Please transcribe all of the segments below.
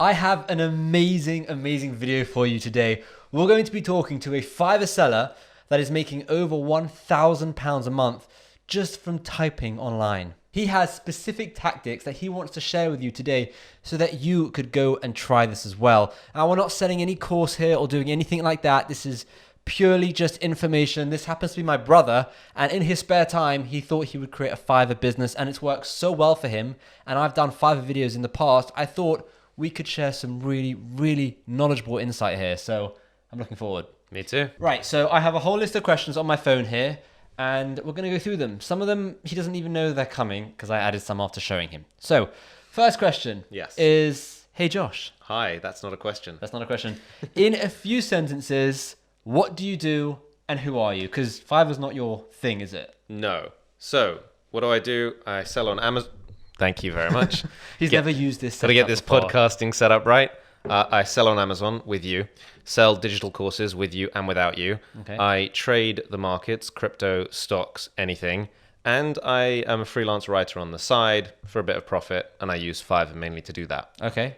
I have an amazing video for you today. We're going to be talking to a Fiverr seller that is making over £1,000 a month just from typing online. He has specific tactics that he wants to share with you today so that you could go and try this as well. And we're not selling any course here or doing anything like that. This is purely just information. This happens to be my brother, and in his spare time, he thought he would create a Fiverr business, and it's worked so well for him. And I've done Fiverr videos in the past. I thought we could share some really knowledgeable insight here. So I'm looking forward. Me too. Right, so I have a whole list of questions on my phone here, and we're going to go through them. Some of them, he doesn't even know they're coming because I added some after showing him. So, first question is, hey Josh. Hi, that's not a question. That's not a question. In a few sentences, what do you do and who are you? Because Fiverr's not your thing, is it? No. So, what do? I sell on Amazon. Thank you very much. He's never used this. Got to get this podcasting set up right. I sell on Amazon with you, sell digital courses with you and without you. Okay. I trade the markets, crypto, stocks, anything. And I am a freelance writer on the side for a bit of profit, and I use Fiverr mainly to do that. Okay.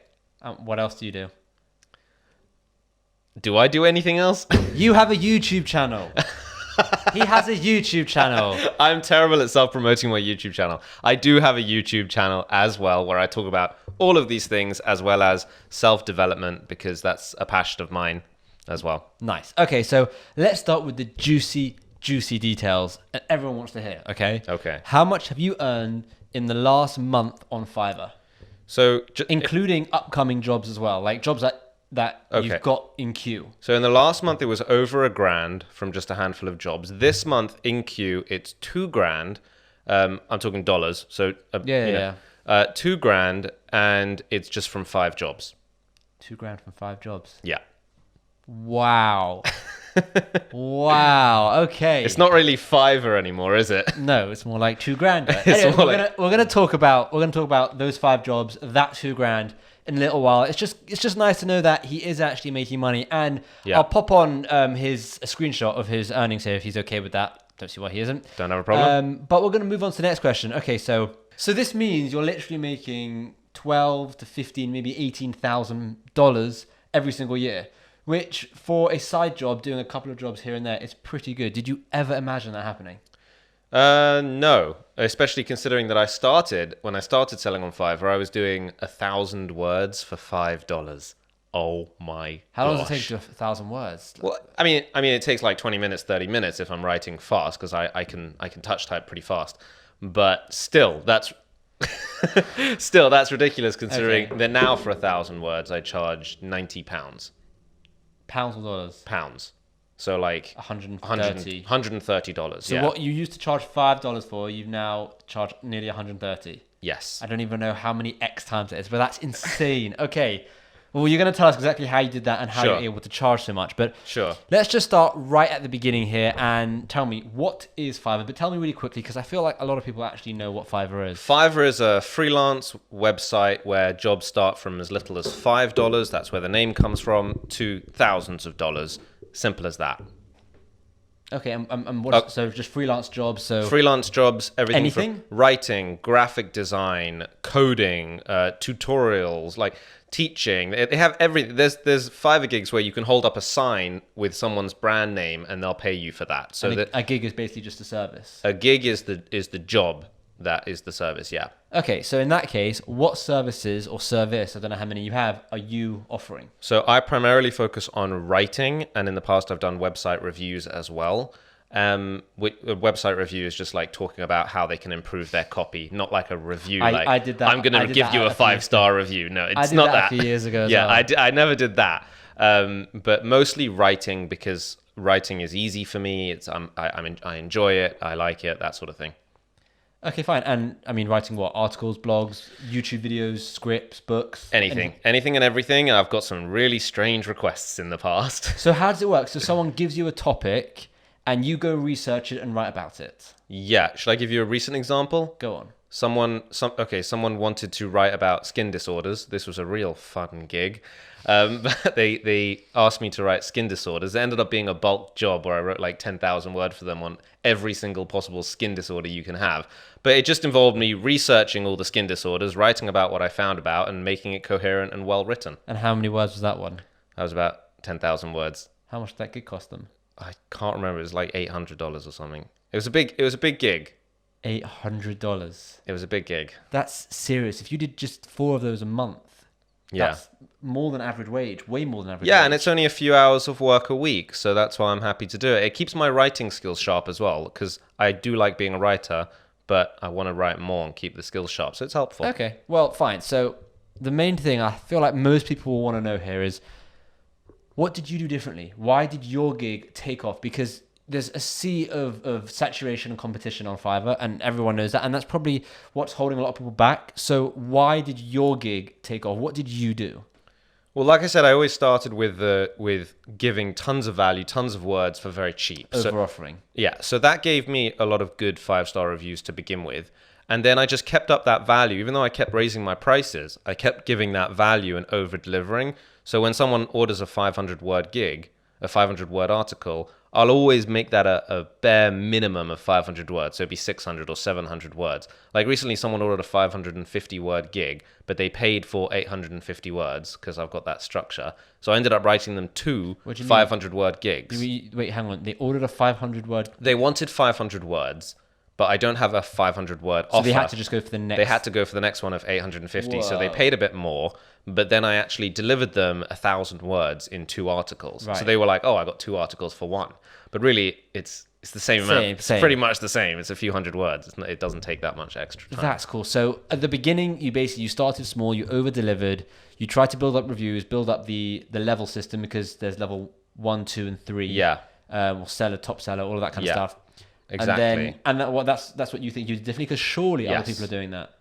What else do you do? Do I do anything else? You have a YouTube channel. He has a YouTube channel. I'm terrible at self-promoting my YouTube channel. I do have a YouTube channel as well where I talk about all of these things as well as self-development because that's a passion of mine as well. Nice. Okay, so let's start with the juicy details that everyone wants to hear, okay? Okay. How much have you earned in the last month on Fiverr? So including upcoming jobs as well, like jobs that you've got in queue. So in the last month, it was over $1,000 from just a handful of jobs. This month in queue, it's $2,000. I'm talking dollars. So $2,000, and it's just from 5 jobs. $2,000 from 5 jobs. Yeah. Wow. Wow. Okay. It's not really Fiverr anymore, is it? No, it's more like $2,000. Anyway, we're gonna talk about those 5 jobs, that $2,000 in a little while. It's just nice to know that he is actually making money, and I'll pop on a screenshot of his earnings here if he's okay with that. Don't see why he isn't. Don't have a problem. But we're gonna move on to the next question. Okay, so this means you're literally making $12,000 to $15,000, maybe $18,000 every single year, which for a side job, doing a couple of jobs here and there, is pretty good. Did you ever imagine that happening? No, especially considering that when I started selling on Fiverr, I was doing 1,000 words for $5. Oh my How long does it take to do 1,000 words? Well, I mean, it takes like 20 minutes, 30 minutes if I'm writing fast because I can touch type pretty fast. But still, that's ridiculous considering that now for 1,000 words I charge £90. Pounds or dollars? Pounds. So like $130. So what you used to charge $5 for, you've now charged nearly $130. Yes. I don't even know how many X times it is, but that's insane. Okay. Well, you're going to tell us exactly how you did that and how you're able to charge so much. But let's just start right at the beginning here and tell me, what is Fiverr? But tell me really quickly because I feel like a lot of people actually know what Fiverr is. Fiverr is a freelance website where jobs start from as little as $5. That's where the name comes from, to thousands of dollars. Simple as that. Okay, so just freelance jobs. So freelance jobs, everything anything? From writing, graphic design, coding, tutorials, like teaching. They have everything. There's Fiverr gigs where you can hold up a sign with someone's brand name and they'll pay you for that. So a gig is basically just a service. A gig is the job. That is the service, yeah. Okay, so in that case, what services or service, I don't know how many you have, are you offering? So I primarily focus on writing, and in the past I've done website reviews as well. A website review is just like talking about how they can improve their copy, not like a review. I did that. I'm going to give you a 5-star review. No, it's not that. I did that a few years ago. I never did that. But mostly writing because writing is easy for me. I enjoy it. I like it. That sort of thing. Okay, fine. And I mean, writing what? Articles, blogs, YouTube videos, scripts, books? Anything and everything. I've got some really strange requests in the past. So how does it work? So someone gives you a topic and you go research it and write about it? Yeah. Should I give you a recent example? Go on. Someone wanted to write about skin disorders. This was a real fun gig. But they asked me to write skin disorders. It ended up being a bulk job where I wrote like 10,000 words for them on every single possible skin disorder you can have. But it just involved me researching all the skin disorders, writing about what I found about, and making it coherent and well written. And how many words was that one? That was about 10,000 words. How much did that gig cost them? I can't remember. It was like $800 or something. It was a big gig. $800. It was a big gig. That's serious. If you did just 4 of those a month, that's more than average wage, way more than average wage. Yeah, and it's only a few hours of work a week, so that's why I'm happy to do it. It keeps my writing skills sharp as well, because I do like being a writer, but I want to write more and keep the skills sharp, so it's helpful. Okay, well, fine. So the main thing I feel like most people will want to know here is, what did you do differently? Why did your gig take off? Because there's a sea of saturation and competition on Fiverr, and everyone knows that, and that's probably what's holding a lot of people back. So why did your gig take off? What did you do? Well, like I said, I always started with giving tons of value, tons of words for very cheap. Over-offering. Yeah, so that gave me a lot of good 5-star reviews to begin with. And then I just kept up that value. Even though I kept raising my prices, I kept giving that value and over-delivering. So when someone orders a 500-word gig, a 500-word article, I'll always make that a bare minimum of 500 words. So it'd be 600 or 700 words. Like recently, someone ordered a 550-word gig, but they paid for 850 words because I've got that structure. So I ended up writing them 2 500-word gigs. Wait, hang on. They ordered a 500-word... They wanted 500 words, but I don't have a 500-word offer. So they had to just go for the next... They had to go for the next one of 850, Whoa. So they paid a bit more, but then I actually delivered them 1,000 words in 2 articles. Right. So they were like, oh, I got 2 articles for 1. But really, it's the same amount. It's pretty much the same. It's a few hundred words. It doesn't take that much extra time. That's cool. So at the beginning, you started small, you over-delivered, you tried to build up reviews, build up the level system, because there's level 1, 2, and 3. Yeah. Or seller, top seller, all of that kind of stuff. Exactly. That's what you think you did differently, because surely other people are doing that.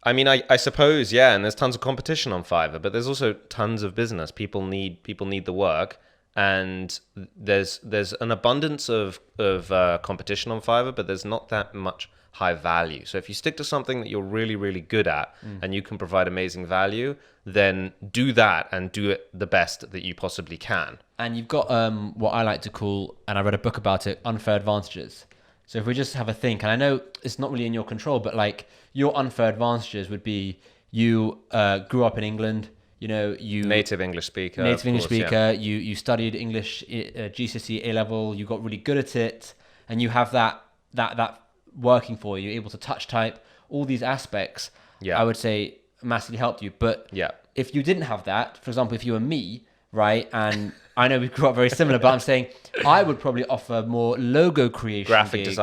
I mean, I suppose, yeah, and there's tons of competition on Fiverr, but there's also tons of business. People need the work, and there's an abundance of competition on Fiverr, but there's not that much high value. So if you stick to something that you're really, really good at and you can provide amazing value, then do that and do it the best that you possibly can. And you've got what I like to call, and I read a book about it, unfair advantages. So if we just have a think, and I know it's not really in your control, but like your unfair advantages would be you grew up in England, you native English speaker, you studied English GCSE A-level, you got really good at it, and you have that working for you, able to touch type, all these aspects. I would say massively helped you. But if you didn't have that, for example, if you were me, right, and I know we grew up very similar, but I'm saying I would probably offer more logo creation, graphic gigs,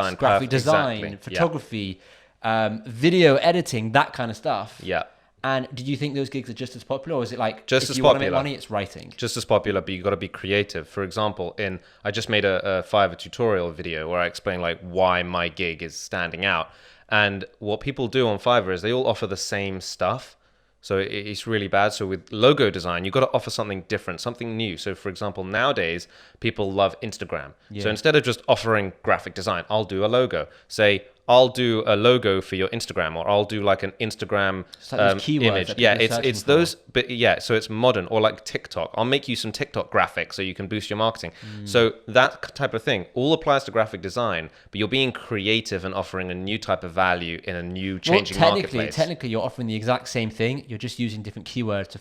design, photography, video editing, that kind of stuff. Yeah. And did you think those gigs are just as popular, or is it like just if as you popular. want to make money, it's writing? Just as popular, but you got to be creative. For example, I just made a Fiverr tutorial video where I explain like why my gig is standing out. And what people do on Fiverr is they all offer the same stuff. So it's really bad. So with logo design, you've got to offer something different, something new. So for example, nowadays, people love Instagram. Yeah. So instead of just offering graphic design, I'll do a logo. Say, I'll do a logo for your Instagram, or I'll do like an Instagram image. Yeah, it's those, but yeah, so it's modern. Or like TikTok, I'll make you some TikTok graphics so you can boost your marketing. So that type of thing all applies to graphic design, but you're being creative and offering a new type of value in a new changing marketplace. Technically, you're offering the exact same thing. You're just using different keywords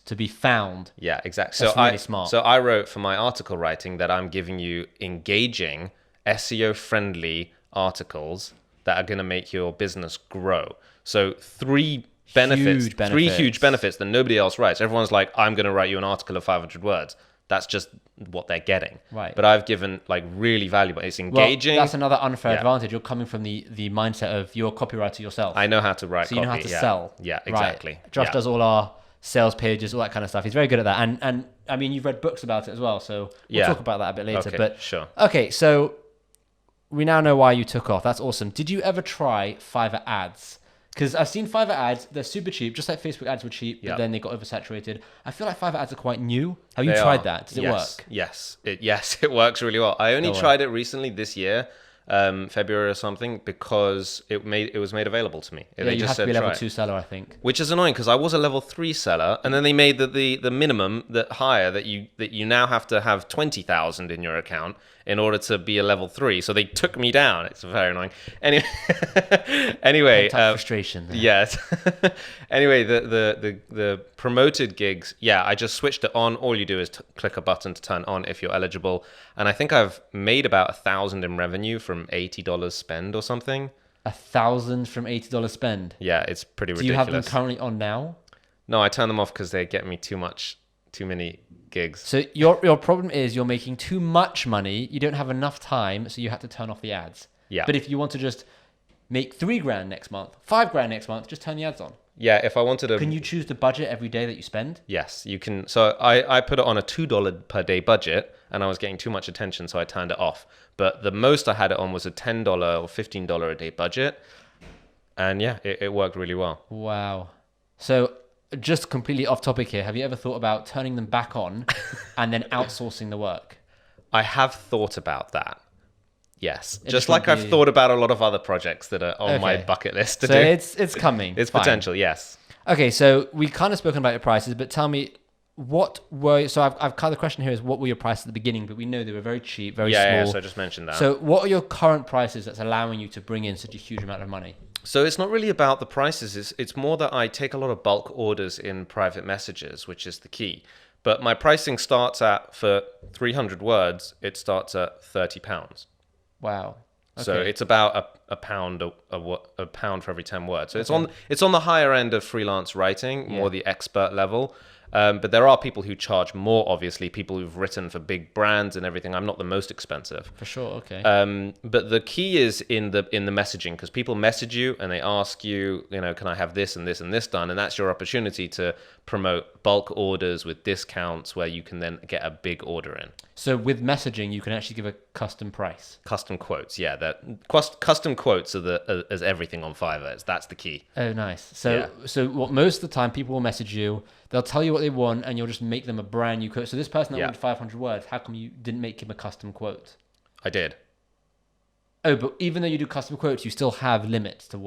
to be found. Yeah, exactly. That's really smart. So I wrote for my article writing that I'm giving you engaging, SEO-friendly articles that are going to make your business grow. So three huge benefits that nobody else writes. Everyone's like, I'm going to write you an article of 500 words. That's just what they're getting. Right. But I've given like really valuable. It's engaging. Well, that's another unfair advantage. You're coming from the mindset of you're a copywriter yourself. I know how to write. So you know how to sell. Yeah, exactly. Right. Josh does all our sales pages, all that kind of stuff. He's very good at that. And I mean, you've read books about it as well. So we'll talk about that a bit later. Okay, but sure. Okay, so we now know why you took off. That's awesome. Did you ever try Fiverr Ads? Because I've seen Fiverr Ads. They're super cheap, just like Facebook ads were cheap, but then they got oversaturated. I feel like Fiverr Ads are quite new. Have you tried that? Does it work? Yes, it works really well. I only tried it recently this year, February or something, because it was made available to me. Yeah, They you just have to said be level try it. 2 seller, I think. Which is annoying because I was a level 3 seller, and then they made the minimum that higher that you now have to have 20,000 in your account in order to be a level 3. So they took me down. It's very annoying. Anyway, Frustration there. yes. Anyway, the promoted gigs, yeah, I just switched it on. All you do is click a button to turn on if you're eligible, and I think I've made about 1,000 in revenue from $80 spend or something. 1,000 from $80 spend. Yeah, it's pretty ridiculous. Do you have them currently on now? No, I turn them off because they get me too many gigs. So your problem is you're making too much money. You don't have enough time, so you have to turn off the ads. Yeah. But if you want to just make $3,000 next month, $5,000 next month, just turn the ads on. Yeah, if I wanted to... Can you choose the budget every day that you spend? Yes, you can. So I put it on a $2 per day budget, and I was getting too much attention, so I turned it off. But the most I had it on was a $10 or $15 a day budget. And yeah, it worked really well. Wow. So just completely off topic here, have you ever thought about turning them back on and then outsourcing the work? I have thought about that. Yes. It Just just like won't I've be- thought about a lot of other projects that are on my Okay. bucket list to So do. it's coming. It's Fine. potential, yes. Okay, so we kind of spoken about your prices, but tell me I've kind of the question here is what were your prices at the beginning, but we know they were very cheap, very Yeah, small. so I just mentioned that. So what are your current prices that's allowing you to bring in such a huge amount of money? So it's not really about the prices. It's more that I take a lot of bulk orders in private messages, which is the key. But my pricing starts at, for 300 words, it starts at £30. Wow. So Okay. it's about a pound a pound for every 10 words. So it's on the higher end of freelance writing, more the expert level. But there are people who charge more, obviously, people who've written for big brands and everything. I'm not the most expensive. For sure, okay. But the key is in the messaging, because people message you and they ask you, can I have this and this and this done? And that's your opportunity to promote bulk orders with discounts where you can then get a big order in. So with messaging, you can actually give a custom price. Custom quotes, yeah. Custom quotes are as everything on Fiverr. That's the key. Oh, nice. So what most of the time people will message you, they'll tell you what they want, and you'll just make them a brand new quote. So this person that wanted 500 words, how come you didn't make him a custom quote? I did. Oh, but even though you do custom quotes, you still have limits to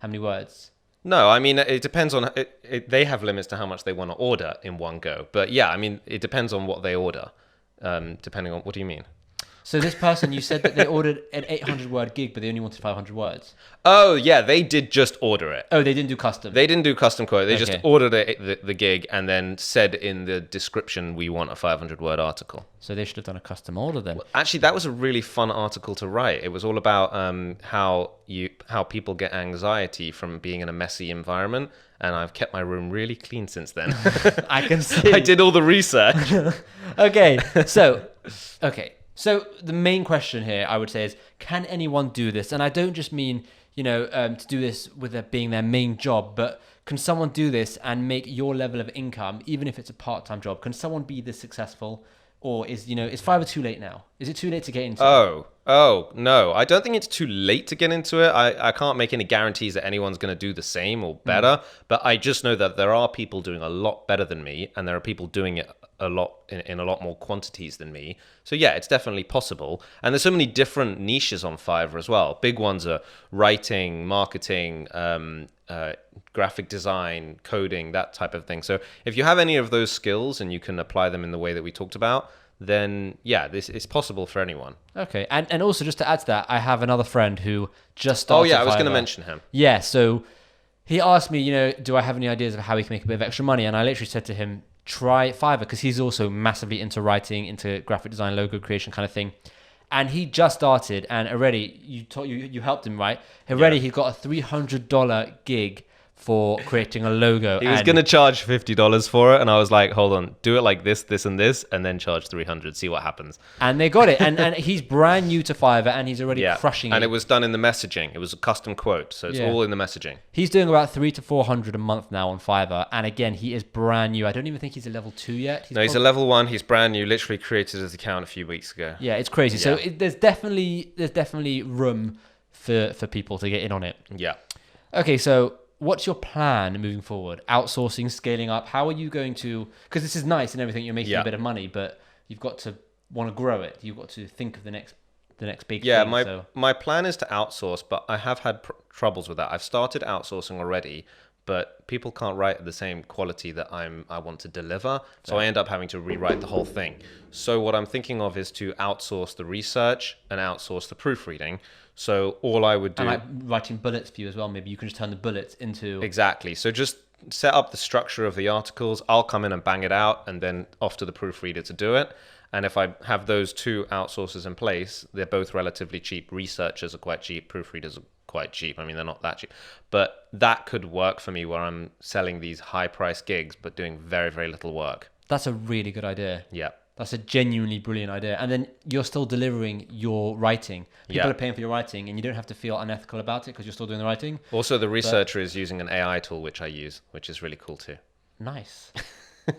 how many words? No, I mean, it depends on... they have limits to how much they want to order in one go. But yeah, I mean, it depends on what they order, depending on... What do you mean? So this person, you said that they ordered an 800-word gig, but they only wanted 500 words. Oh, yeah, they did just order it. Oh, they didn't do custom. They didn't do custom quote. They just Okay. ordered the gig and then said in the description, we want a 500-word article. So they should have done a custom order then. Actually, that was a really fun article to write. It was all about how people get anxiety from being in a messy environment, and I've kept my room really clean since then. I can see. I did all the research. Okay, so the main question here, I would say, is can anyone do this? And I don't just mean, to do this with it being their main job, but can someone do this and make your level of income, even if it's a part-time job? Can someone be this successful? Or is Fiverr too late now? Is it too late to get into it? Oh, no. I don't think it's too late to get into it. I can't make any guarantees that anyone's going to do the same or better, but I just know that there are people doing a lot better than me, and there are people doing it a lot in a lot more quantities than me. So yeah, it's definitely possible. And there's so many different niches on Fiverr as well. Big ones are writing, marketing, graphic design, coding, that type of thing. So if you have any of those skills and you can apply them in the way that we talked about, then yeah, this is possible for anyone. Okay, and also just to add to that, I have another friend who just started I was going to Fiverr. mention him. Yeah, so he asked me, do I have any ideas of how he can make a bit of extra money? And I literally said to him, try Fiverr, because he's also massively into writing, into graphic design, logo creation kind of thing. And he just started, and already you helped him, right? Already he got a $300 gig for creating a logo. He was going to charge $50 for it, and I was like, hold on, do it like this, this, and this, and then charge $300, see what happens. And they got it. And he's brand new to Fiverr, and he's already crushing it. And it was done in the messaging. It was a custom quote, so it's all in the messaging. He's doing about $300 to $400 a month now on Fiverr, and again, he is brand new. I don't even think he's a level 2 yet. He's a level 1. He's brand new. Literally created his account a few weeks ago. Yeah, it's crazy. So there's definitely room for people to get in on it. Yeah. Okay, so what's your plan moving forward? Outsourcing, scaling up? How are you going to... Because this is nice and everything, you're making a bit of money, but you've got to want to grow it. You've got to think of the next the next big Yeah, thing. my plan is to outsource, but I have had troubles with that. I've started outsourcing already, but people can't write at the same quality that I want to deliver. So I end up having to rewrite the whole thing. So what I'm thinking of is to outsource the research and outsource the proofreading. So all I would do... And like writing bullets for you as well. Maybe you can just turn the bullets into... Exactly. So just set up the structure of the articles. I'll come in and bang it out, and then off to the proofreader to do it. And if I have those two outsourcers in place, they're both relatively cheap. Researchers are quite cheap. Proofreaders are quite cheap. I mean, they're not that cheap. But that could work for me where I'm selling these high-price gigs, but doing very, very little work. That's a really good idea. Yeah. That's a genuinely brilliant idea. And then you're still delivering your writing. People are paying for your writing, and you don't have to feel unethical about it because you're still doing the writing. Also, the researcher is using an AI tool, which I use, which is really cool too. Nice.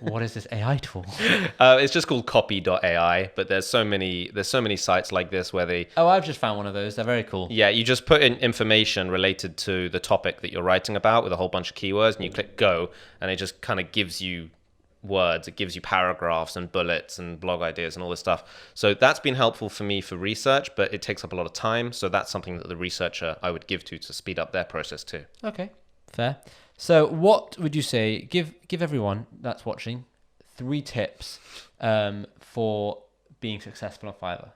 What is this AI tool? It's just called copy.ai, but there's so many sites like this where they... Oh, I've just found one of those. They're very cool. Yeah, you just put in information related to the topic that you're writing about with a whole bunch of keywords, and you click go, and it just kind of gives you words. It gives you paragraphs and bullets and blog ideas and all this stuff. So that's been helpful for me for research, but it takes up a lot of time. So that's something that the researcher I would give to speed up their process too. Okay, fair. So what would you say, give everyone that's watching 3 tips for being successful on Fiverr?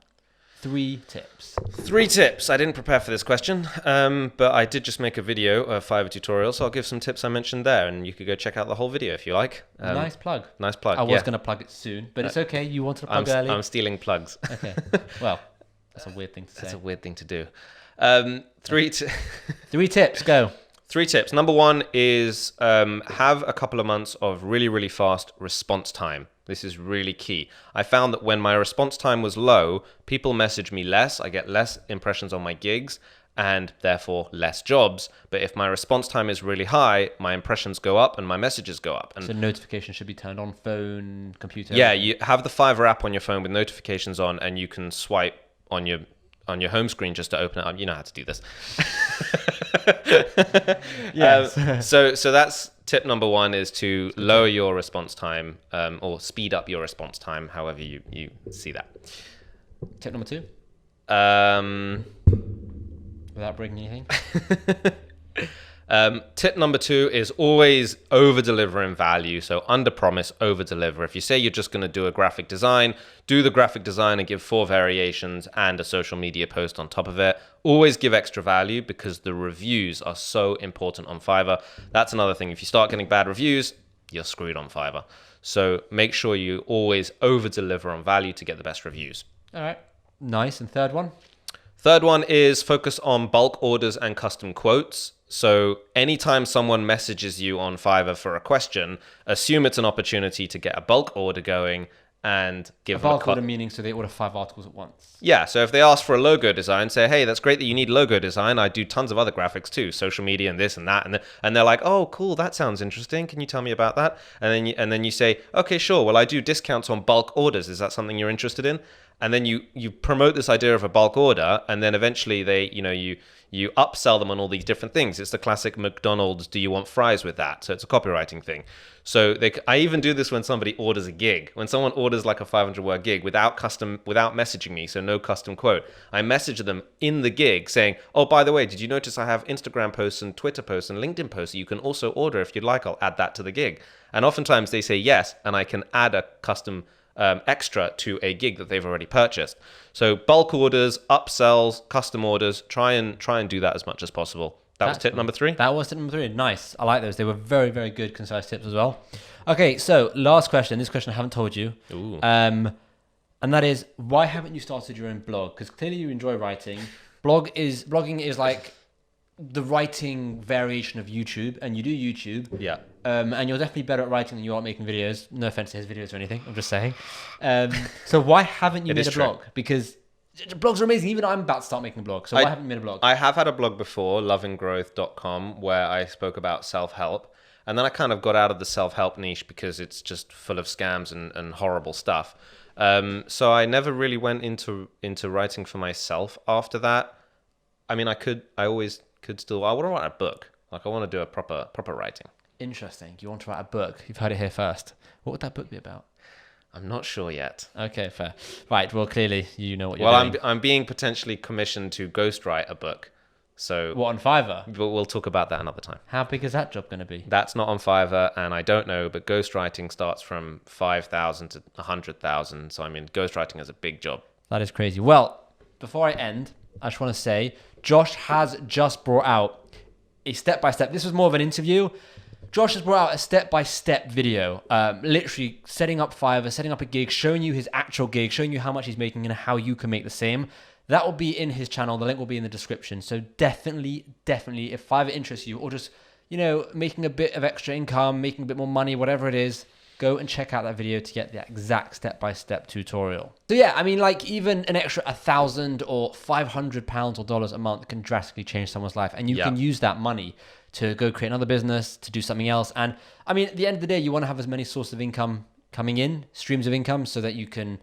3 tips. 3 tips. I didn't prepare for this question, but I did just make a video, a Fiverr tutorial, so I'll give some tips I mentioned there, and you could go check out the whole video if you like. Nice plug. Nice plug. I was going to plug it soon, but it's okay. You wanted to plug early. I'm stealing plugs. Okay. Well, that's a weird thing to say. That's a weird thing to do. 3 tips. Go. 3 tips. Number 1 is have a couple of months of really, really fast response time. This is really key. I found that when my response time was low, people message me less. I get less impressions on my gigs and therefore less jobs. But if my response time is really high, my impressions go up and my messages go up. And so notifications should be turned on phone, computer. Yeah, you have the Fiverr app on your phone with notifications on, and you can swipe on your home screen just to open it up. You know how to do this. Yes. So that's tip number 1, is to lower your response time or speed up your response time, however you see that. Tip number 2? Without breaking anything. Tip number 2 is always over-deliver in value. So under-promise, over-deliver. If you say you're just going to do a graphic design, do the graphic design and give 4 variations and a social media post on top of it. Always give extra value because the reviews are so important on Fiverr. That's another thing. If you start getting bad reviews, you're screwed on Fiverr. So make sure you always over-deliver on value to get the best reviews. All right. Nice. And third one? Third one is focus on bulk orders and custom quotes. So anytime someone messages you on Fiverr for a question, assume it's an opportunity to get a bulk order going and give a them bulk order, meaning so they order 5 articles at once. Yeah, so if they ask for a logo design, say, hey, that's great that you need logo design. I do tons of other graphics too, social media and this and that. And they're like, oh, cool, that sounds interesting. Can you tell me about that? And then you say, okay, sure. Well, I do discounts on bulk orders. Is that something you're interested in? And then you promote this idea of a bulk order, and then eventually you upsell them on all these different things. It's the classic McDonald's, do you want fries with that? So it's a copywriting thing. So I even do this when somebody orders a gig. When someone orders like a 500-word gig without messaging me, so no custom quote, I message them in the gig saying, oh, by the way, did you notice I have Instagram posts and Twitter posts and LinkedIn posts you can also order if you'd like? I'll add that to the gig. And oftentimes they say yes, and I can add a custom extra to a gig that they've already purchased. So bulk orders, upsells, custom orders, try and do that as much as possible. That's tip number 3. That was tip number 3. Nice. I like those. They were very, very good, concise tips as well. Okay, so last question. This question I haven't told you. Ooh. And that is, why haven't you started your own blog? Because clearly you enjoy writing. Blogging is like the writing variation of YouTube, and you do YouTube. Yeah. And you're definitely better at writing than you are making videos. No offense to his videos or anything. I'm just saying. So why haven't you made a blog? Because blogs are amazing. Even I'm about to start making a blog. So why haven't you made a blog? I have had a blog before, lovinggrowth.com, where I spoke about self-help. And then I kind of got out of the self-help niche because it's just full of scams and horrible stuff. So I never really went into writing for myself after that. I mean, I always could still, I want to write a book. Like I want to do a proper writing. Interesting. You want to write a book. You've heard it here first. What would that book be about? I'm not sure yet. Okay, fair. Right, well, clearly you know what you're doing. I'm being potentially commissioned to ghostwrite a book. So What, on Fiverr? we'll talk about that another time. How big is that job going to be? That's not on Fiverr, and I don't know, but ghostwriting starts from 5,000 to 100,000. So I mean, ghostwriting is a big job. That is crazy. Well, before I end, I just want to say Josh has just brought out a step-by-step. This was more of an interview. Josh has brought out a step-by-step video, literally setting up Fiverr, setting up a gig, showing you his actual gig, showing you how much he's making and how you can make the same. That will be in his channel. The link will be in the description. So definitely, if Fiverr interests you, or just, making a bit of extra income, making a bit more money, whatever it is, go and check out that video to get the exact step-by-step tutorial. So yeah, I mean, like even an extra £1,000 or £500 or dollars a month can drastically change someone's life. And you can use that money to go create another business, to do something else. And I mean, at the end of the day, you want to have as many sources of income coming in, streams of income, so that you don't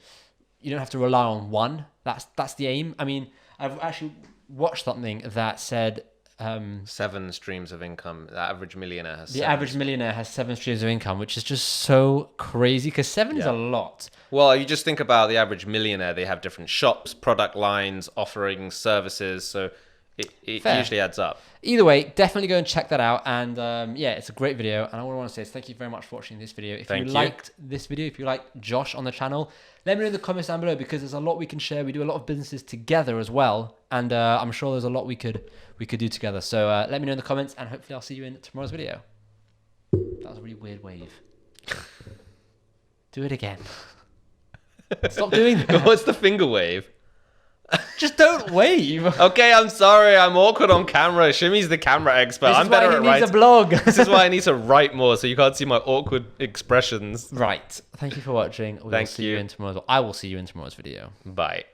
have to rely on one. That's the aim. I mean, I've actually watched something that said 7 streams of income. The average millionaire has the 7. average millionaire has 7 streams of income, which is just so crazy because 7 is a lot. Well, you just think about the average millionaire. They have different shops, product lines, offering services. So it usually adds up. Either way, definitely go and check that out. And yeah, it's a great video. And all I want to say is thank you very much for watching this video. If you liked this video, if you liked Josh on the channel, let me know in the comments down below, because there's a lot we can share. We do a lot of businesses together as well. And I'm sure there's a lot we could do together. So let me know in the comments, and hopefully I'll see you in tomorrow's video. That was a really weird wave. Do it again. Stop doing that. What's the finger wave? Just don't wave. Okay, I'm sorry. I'm awkward on camera. Shimmy's the camera expert. I'm better at writing. This is why he needs a blog. This is why I need to write more, so you can't see my awkward expressions. Right. Thank you for watching. I will see you in tomorrow's video. Bye.